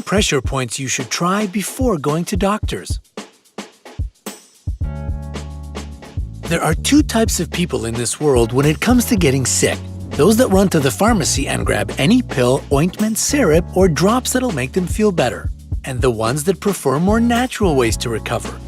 pressure points you should try before going to doctors. There are two types of people in this world when it comes to getting sick. Those that run to the pharmacy and grab any pill, ointment, syrup, or drops that'll make them feel better. And the ones that prefer more natural ways to recover.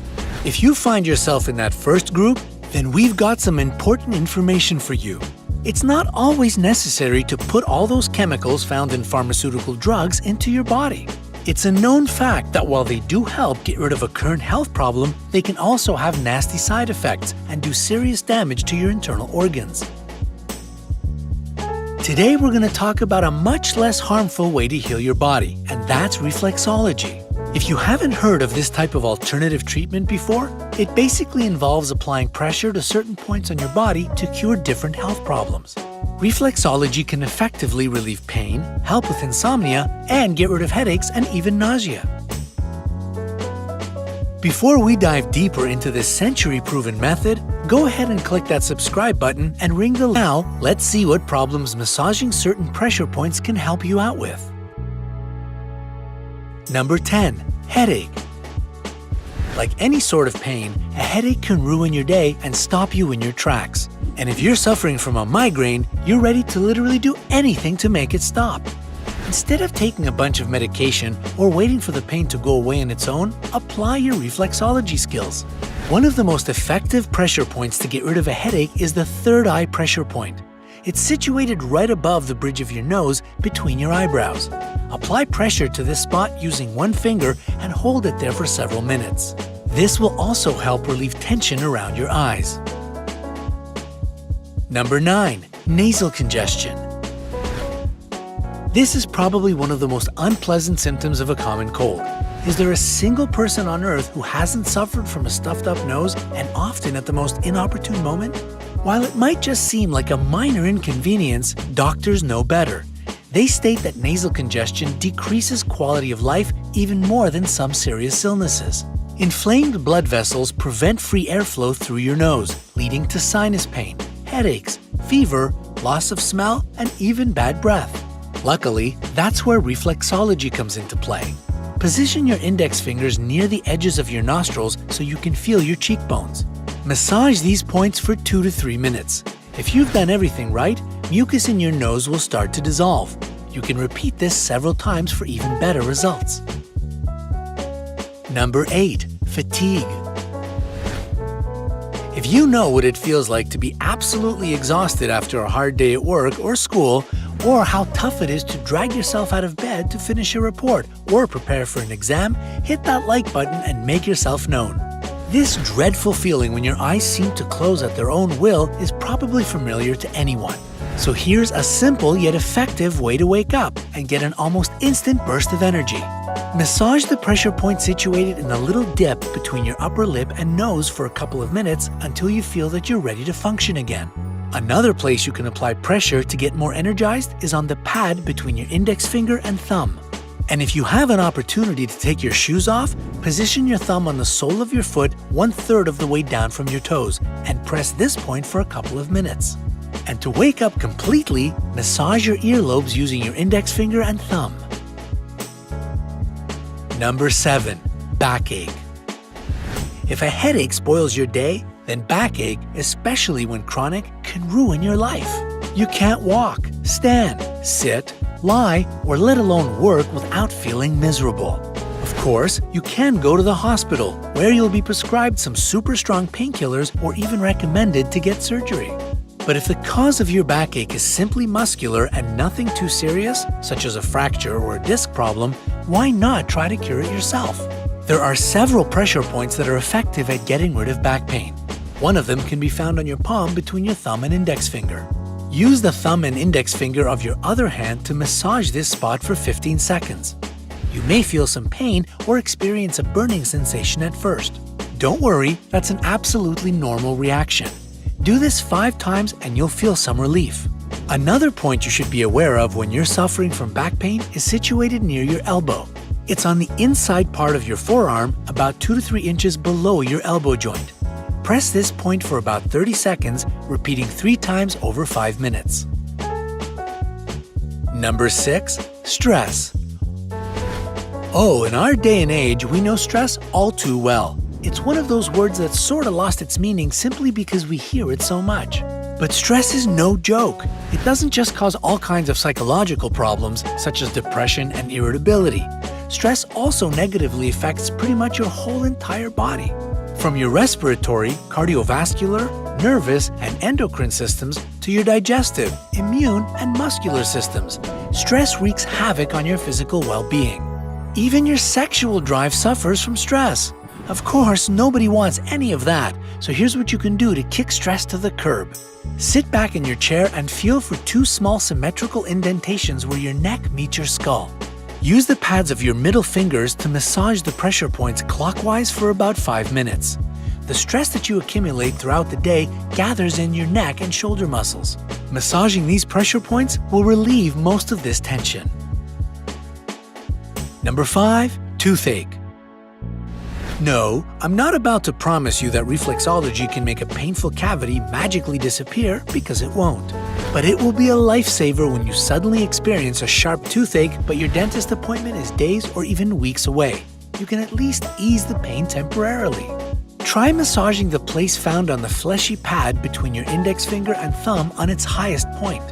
If you find yourself in that first group, then we've got some important information for you. It's not always necessary to put all those chemicals found in pharmaceutical drugs into your body. It's a known fact that while they do help get rid of a current health problem, they can also have nasty side effects and do serious damage to your internal organs. Today we're going to talk about a much less harmful way to heal your body, and that's reflexology. If you haven't heard of this type of alternative treatment before, it basically involves applying pressure to certain points on your body to cure different health problems. Reflexology can effectively relieve pain, help with insomnia, and get rid of headaches and even nausea. Before we dive deeper into this century-proven method, go ahead and click that subscribe button and ring the bell. Now, let's see what problems massaging certain pressure points can help you out with. Number 10. Headache. Like any sort of pain, a headache can ruin your day and stop you in your tracks. And if you're suffering from a migraine, you're ready to literally do anything to make it stop. Instead of taking a bunch of medication or waiting for the pain to go away on its own, apply your reflexology skills. One of the most effective pressure points to get rid of a headache is the third eye pressure point. It's situated right above the bridge of your nose between your eyebrows. Apply pressure to this spot using one finger and hold it there for several minutes. This will also help relieve tension around your eyes. Number 9. Nasal congestion. This is probably one of the most unpleasant symptoms of a common cold. Is there a single person on earth who hasn't suffered from a stuffed-up nose, and often at the most inopportune moment? While it might just seem like a minor inconvenience, doctors know better. They state that nasal congestion decreases quality of life even more than some serious illnesses. Inflamed blood vessels prevent free airflow through your nose, leading to sinus pain, headaches, fever, loss of smell, and even bad breath. Luckily, that's where reflexology comes into play. Position your index fingers near the edges of your nostrils so you can feel your cheekbones. Massage these points for 2 to 3 minutes. If you've done everything right, mucus in your nose will start to dissolve. You can repeat this several times for even better results. Number 8. Fatigue. If you know what it feels like to be absolutely exhausted after a hard day at work or school, or how tough it is to drag yourself out of bed to finish a report or prepare for an exam, hit that like button and make yourself known. This dreadful feeling when your eyes seem to close at their own will is probably familiar to anyone. So here's a simple yet effective way to wake up and get an almost instant burst of energy. Massage the pressure point situated in the little dip between your upper lip and nose for a couple of minutes until you feel that you're ready to function again. Another place you can apply pressure to get more energized is on the pad between your index finger and thumb. And if you have an opportunity to take your shoes off, position your thumb on the sole of your foot 1/3 of the way down from your toes and press this point for a couple of minutes. And to wake up completely, massage your earlobes using your index finger and thumb. Number 7. Backache. If a headache spoils your day, then backache, especially when chronic, can ruin your life. You can't walk, stand, sit, lie, or let alone work without feeling miserable. Of course, you can go to the hospital, where you'll be prescribed some super strong painkillers or even recommended to get surgery. But if the cause of your backache is simply muscular and nothing too serious, such as a fracture or a disc problem, why not try to cure it yourself? There are several pressure points that are effective at getting rid of back pain. One of them can be found on your palm between your thumb and index finger. Use the thumb and index finger of your other hand to massage this spot for 15 seconds. You may feel some pain or experience a burning sensation at first. Don't worry, that's an absolutely normal reaction. Do this 5 times and you'll feel some relief. Another point you should be aware of when you're suffering from back pain is situated near your elbow. It's on the inside part of your forearm, about 2 to 3 inches below your elbow joint. Press this point for about 30 seconds, repeating 3 times over 5 minutes. Number 6. Stress. Oh, in our day and age, we know stress all too well. It's one of those words that sort of lost its meaning simply because we hear it so much. But stress is no joke. It doesn't just cause all kinds of psychological problems, such as depression and irritability. Stress also negatively affects pretty much your whole entire body. From your respiratory, cardiovascular, nervous, and endocrine systems to your digestive, immune, and muscular systems, stress wreaks havoc on your physical well-being. Even your sexual drive suffers from stress. Of course, nobody wants any of that, so here's what you can do to kick stress to the curb. Sit back in your chair and feel for 2 small symmetrical indentations where your neck meets your skull. Use the pads of your middle fingers to massage the pressure points clockwise for about 5 minutes. The stress that you accumulate throughout the day gathers in your neck and shoulder muscles. Massaging these pressure points will relieve most of this tension. Number 5. Toothache. No, I'm not about to promise you that reflexology can make a painful cavity magically disappear, because it won't. But it will be a lifesaver when you suddenly experience a sharp toothache but your dentist appointment is days or even weeks away. You can at least ease the pain temporarily. Try massaging the place found on the fleshy pad between your index finger and thumb on its highest point.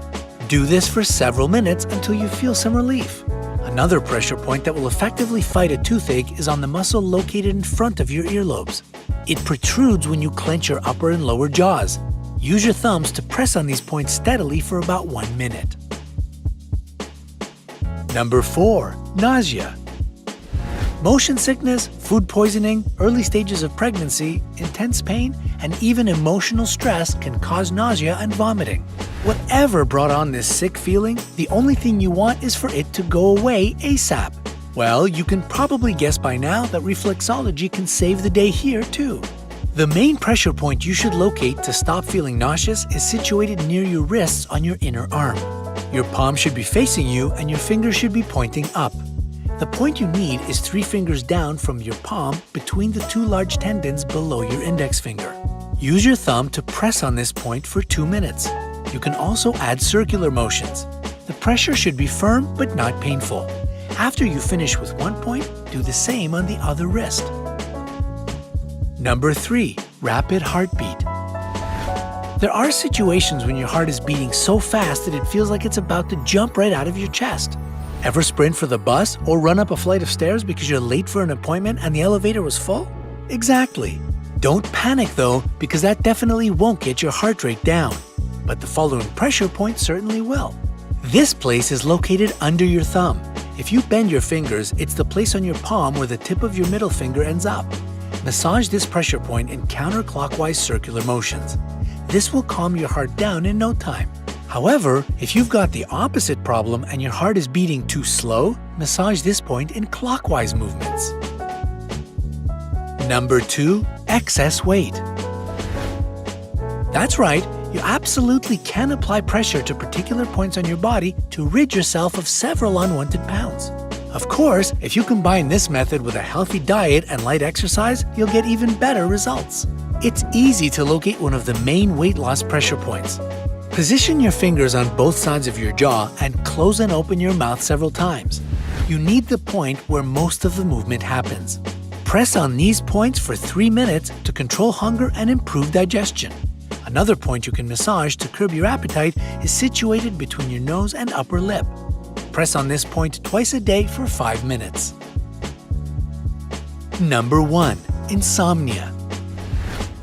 Do this for several minutes until you feel some relief. Another pressure point that will effectively fight a toothache is on the muscle located in front of your earlobes. It protrudes when you clench your upper and lower jaws. Use your thumbs to press on these points steadily for about 1 minute. Number 4. Nausea. Motion sickness, food poisoning, early stages of pregnancy, intense pain, and even emotional stress can cause nausea and vomiting. Whatever brought on this sick feeling, the only thing you want is for it to go away ASAP. Well, you can probably guess by now that reflexology can save the day here too. The main pressure point you should locate to stop feeling nauseous is situated near your wrists on your inner arm. Your palm should be facing you and your fingers should be pointing up. The point you need is 3 fingers down from your palm between the 2 large tendons below your index finger. Use your thumb to press on this point for 2 minutes. You can also add circular motions. The pressure should be firm but not painful. After you finish with one point, do the same on the other wrist. Number 3. Rapid heartbeat. There are situations when your heart is beating so fast that it feels like it's about to jump right out of your chest. Ever sprint for the bus or run up a flight of stairs because you're late for an appointment and the elevator was full? Exactly. Don't panic though, because that definitely won't get your heart rate down. But the following pressure point certainly will. This place is located under your thumb. If you bend your fingers, it's the place on your palm where the tip of your middle finger ends up. Massage this pressure point in counterclockwise circular motions. This will calm your heart down in no time. However, if you've got the opposite problem and your heart is beating too slow, massage this point in clockwise movements. Number 2. Excess weight. That's right, you absolutely can apply pressure to particular points on your body to rid yourself of several unwanted pounds. Of course, if you combine this method with a healthy diet and light exercise, you'll get even better results. It's easy to locate one of the main weight loss pressure points. Position your fingers on both sides of your jaw and close and open your mouth several times. You need the point where most of the movement happens. Press on these points for 3 minutes to control hunger and improve digestion. Another point you can massage to curb your appetite is situated between your nose and upper lip. Press on this point twice a day for 5 minutes. Number 1. Insomnia.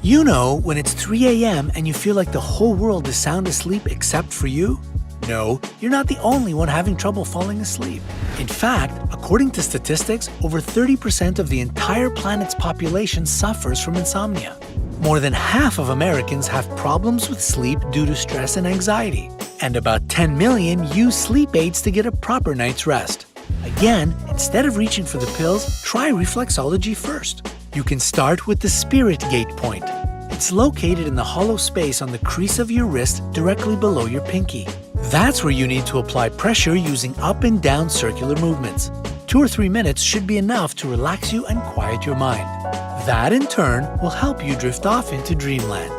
You know when it's 3 a.m. and you feel like the whole world is sound asleep except for you? No, you're not the only one having trouble falling asleep. In fact, according to statistics, over 30% of the entire planet's population suffers from insomnia. More than half of Americans have problems with sleep due to stress and anxiety, and about 10 million use sleep aids to get a proper night's rest. Again, instead of reaching for the pills, try reflexology first. You can start with the spirit gate point. It's located in the hollow space on the crease of your wrist directly below your pinky. That's where you need to apply pressure using up and down circular movements. 2 or 3 minutes should be enough to relax you and quiet your mind. That in turn will help you drift off into dreamland.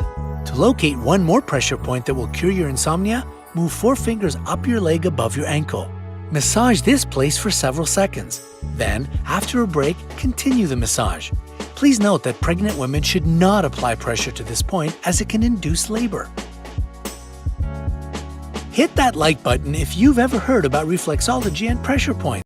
To locate one more pressure point that will cure your insomnia, move 4 fingers up your leg above your ankle. Massage this place for several seconds. Then, after a break, continue the massage. Please note that pregnant women should not apply pressure to this point as it can induce labor. Hit that like button if you've ever heard about reflexology and pressure points.